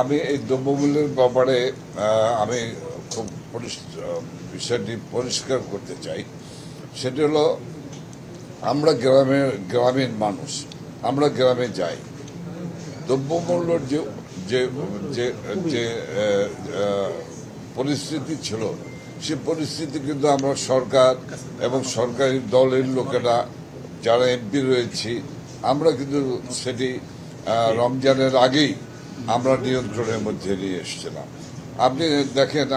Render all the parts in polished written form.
আমি এই দ্রব্যমূল্যের ব্যাপারে আমি খুব বিষয়টি পরিষ্কার করতে চাই। সেটি হলো, আমরা গ্রামীণ মানুষ, আমরা গ্রামে যাই। দ্রব্যমূল্যের যে যে যে যে পরিস্থিতি ছিল, সে পরিস্থিতি কিন্তু আমরা সরকার এবং সরকারি দলের লোকেরা যারা এমপি রয়েছি, আমরা কিন্তু সেটি রমজানের আগেই আমরা নিয়ন্ত্রণের মধ্যে নিয়ে এসেছিলাম। আপনি দেখেন,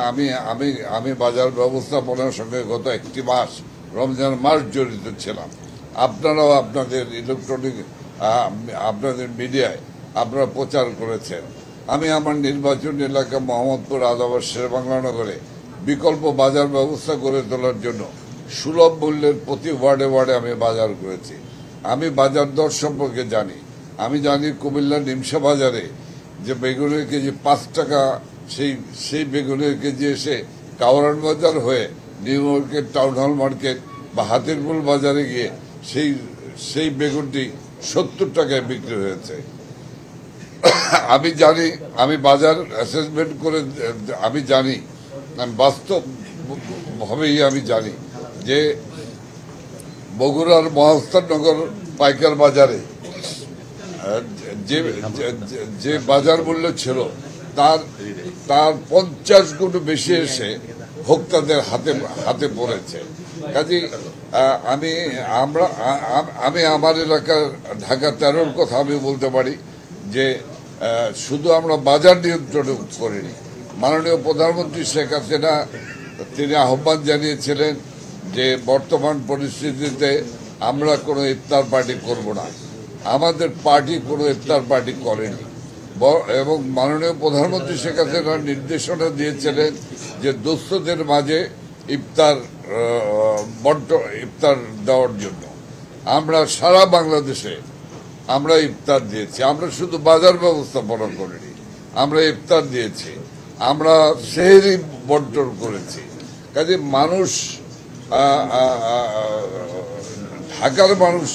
আমি বাজার ব্যবস্থাপনার সঙ্গে গত একটি মাস, রমজান মাস জড়িত ছিলাম। আপনারাও আপনাদের ইলেকট্রনিক আপনাদের মিডিয়ায় আপনারা প্রচার করেছেন। আমি আমার নির্বাচন এলাকা মোহাম্মদপুর, আদাবাদ, শেরেবাংলানগরে বিকল্প বাজার ব্যবস্থা গড়ে তোলার জন্য সুলভ মূল্যের প্রতি ওয়ার্ডে ওয়ার্ডে আমি বাজার করেছি। আমি বাজার দর সম্পর্কে জানি। আমি জানি কুমিল্লা নিমসা বাজারে যে বেগুনের কেজি 5 টাকা, সেই বেগুনের কেজি এসে কাওরান বাজার হয়ে new market, town hall market বা হাতিরপুল বাজারে গিয়ে সেই বেগুনটি 70 টাকায় বিক্রি হয়েছে। আমি জানি, আমি বাজার অ্যাসেসমেন্ট করে আমি জানি, আমি বাস্তব ভাবেই আমি জানি যে বগুড়ার মহাস্থাননগর পাইকার বাজারে যে বাজার মূল্য ছিল তার 50 গুণ বেশি এসে ভোক্তাদের হাতে পড়েছে। কাজে আমি আমার এলাকার ঢাকা 13-র কথা আমি বলতে পারি যে শুধু আমরা বাজার নিয়ন্ত্রণ করিনি। মাননীয় প্রধানমন্ত্রী শেখ হাসিনা তিনি আহ্বান জানিয়েছিলেন যে বর্তমান পরিস্থিতিতে আমরা কোনো ইফতার পার্টি করব না। আমাদের পার্টি কোনো ইফতার পার্টি করেনি এবং মাননীয় প্রধানমন্ত্রী শেখ হাসিনা নির্দেশনা দিয়েছিলেন যে দুস্থদের মাঝে ইফতার দেওয়ার জন্য। আমরা সারা বাংলাদেশে আমরা ইফতার দিয়েছি। আমরা শুধু বাজার ব্যবস্থাপনা করিনি, আমরা ইফতার দিয়েছি, আমরা সেহরি বন্টন করেছি। কাজে মানুষ, ঢাকার মানুষ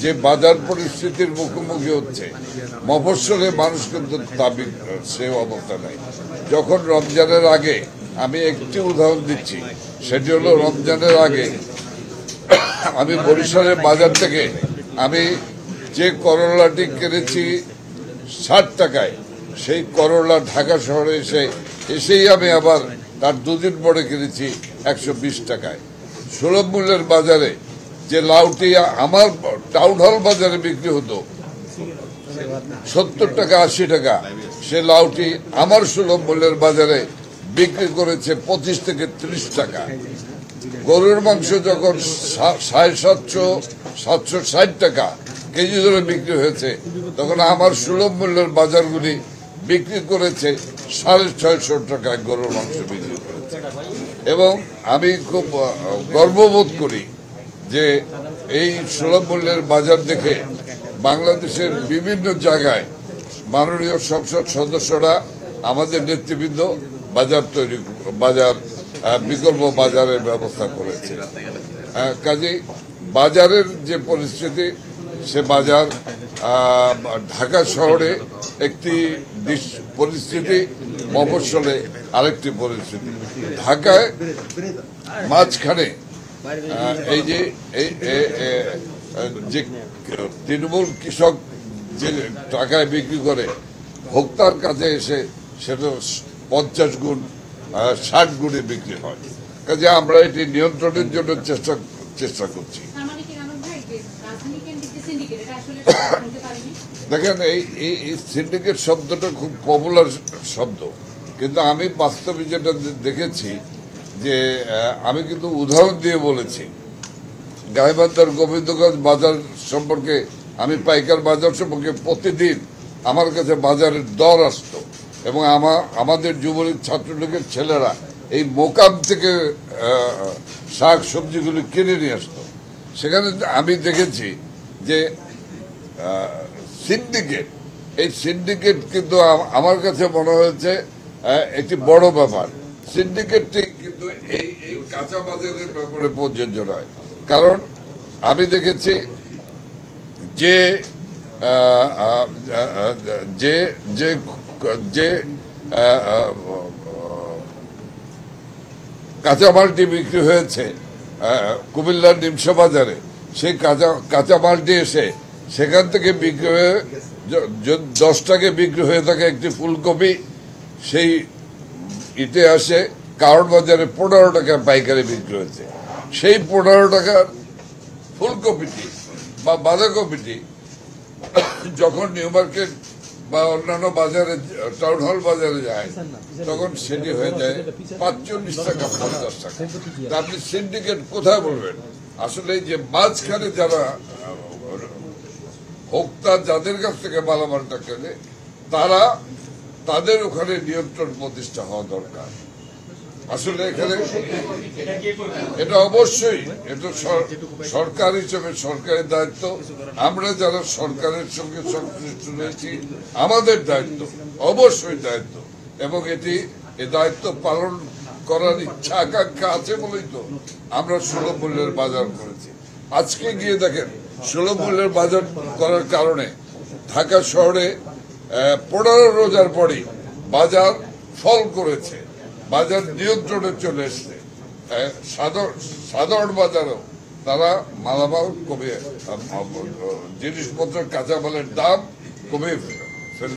যে বাজার পরিস্থিতির মুখোমুখি হচ্ছে, মফস্বলে মানুষ কিন্তু সে অবস্থা নাই। যখন রমজানের আগে, আমি একটি উদাহরণ দিচ্ছি, সেটি হলো রমজানের আগে আমি বরিশালের বাজার থেকে আমি যে করলাটি কিনেছি 60 টাকায়, সেই করলা ঢাকা শহরে এসেই আমি আবার তার 2 দিন পরে কিনেছি 120 টাকায়। সুলভ মূল্যের বাজারে যে লাউটি আমার টাউন হল বাজারে বিক্রি হতো 70 টাকা 80 টাকা, সে লাউটি আমার সুলভ মূল্যের বাজারে বিক্রি করেছে 25 থেকে 30 টাকা। গরুর মাংস যখন 760 টাকা কেজি ধরে বিক্রি হয়েছে, তখন আমার সুলভ মূল্যের বাজারগুলি বিক্রি করেছে 650 টাকায় গরুর মাংস বিক্রি করেছে। এবং আমি খুব গর্ববোধ করি যে এই সুলভ মূল্যের বাজার দেখে বাংলাদেশের বিভিন্ন জায়গায় মাননীয় সংসদ সদস্যরা, আমাদের নেতৃবৃন্দ বাজার বিকল্প বাজারের ব্যবস্থা করেছে। কাজেই বাজারের যে পরিস্থিতি, সে বাজার ঢাকা শহরে একটি পরিস্থিতি, মফস্বলে আরেকটি পরিস্থিতি। ঢাকায় মাঝখানে এই যে তৃণমূল কৃষক যে টাকায় বিক্রি করে ভোক্তার কাছে এসে সেটা 50 গুণ 60 গুণে বিক্রি হয়। কাজে আমরা এটি নিয়ন্ত্রণের জন্য চেষ্টা করছি। দেখেন, এই সিন্ডিকেট শব্দটা খুব পপুলার শব্দ, কিন্তু আমি বাস্তবে যেটা দেখেছি যে আমি কিন্তু উদাহরণ দিয়ে বলেছি। গাইবান্ধার গোবিন্দগঞ্জ বাজার সম্পর্কে, আমি পাইকার বাজার সম্পর্কে প্রতিদিন আমার কাছে বাজারের দর আসতো এবং আমাদের যুবলীগ ছাত্রলীগের ছেলেরা এই মোকাম থেকে শাক সবজিগুলি কিনে নিয়ে আসতো। সেখানে আমি দেখেছি যে এই সিন্ডিকেট কিন্তু আমার কাছে মনে হয়েছে একটি বড় ব্যাপার। সিন্ডিকেটটি কিন্তু এই কাঁচা বাজারের ব্যাপারে প্রযোজ্য নয়। কারণ আমি দেখেছি যে যে যে কাঁচামালটি বিক্রি হয়েছে কুমিল্লার নিমসা বাজারে, সেই কাঁচামালটি এসে সেখান থেকে বিক্রি হয়ে 10 টাকায় বিক্রি হয়ে থাকে একটি ফুলকপি, সেই ইটে আসে কারণ বাজারে 15 টাকা পাইকারি বিক্রি হয়েছে। সেই 15 টাকার ফুলকপিটি বা বাঁধাকপিটি যখন নিউ মার্কেট বা অন্যান্য বাজারে, টাউন হল বাজারে যায়, তখন সেটি হয়ে যায় 45 টাকা 50 টাকা। তা আপনি সিন্ডিকেট কোথায় বলবেন? আসলে যে মাঝখানে যারা ভোক্তা, যাদের কাছ থেকে মালামালটা কেনে, তাদের ওখানে নিয়ন্ত্রণ প্রতিষ্ঠা হওয়া দরকার। আসলে এখানে এটা অবশ্যই এটা সরকার হিসেবে সরকারের দায়িত্ব। আমরা যারা সরকারের সঙ্গে সংশ্লিষ্ট রয়েছি, আমাদের দায়িত্ব, অবশ্যই দায়িত্ব, এবং এই দায়িত্ব পালন করার ইচ্ছা আকাঙ্ক্ষা আছে বলেই তো আমরা সুলভ মূল্যের বাজার করেছি। আজকে গিয়ে দেখেন, সুলভ মূল্যের বাজার করার কারণে ঢাকা শহরে 15 রোজার পরই বাজার ফল করেছে, বাজার নিয়ন্ত্রণে চলে এসছে। সাধারণ বাজারেও তারা মালামাল কমিয়ে, জিনিসপত্রের কাঁচামালের দাম কমিয়ে ফেলে।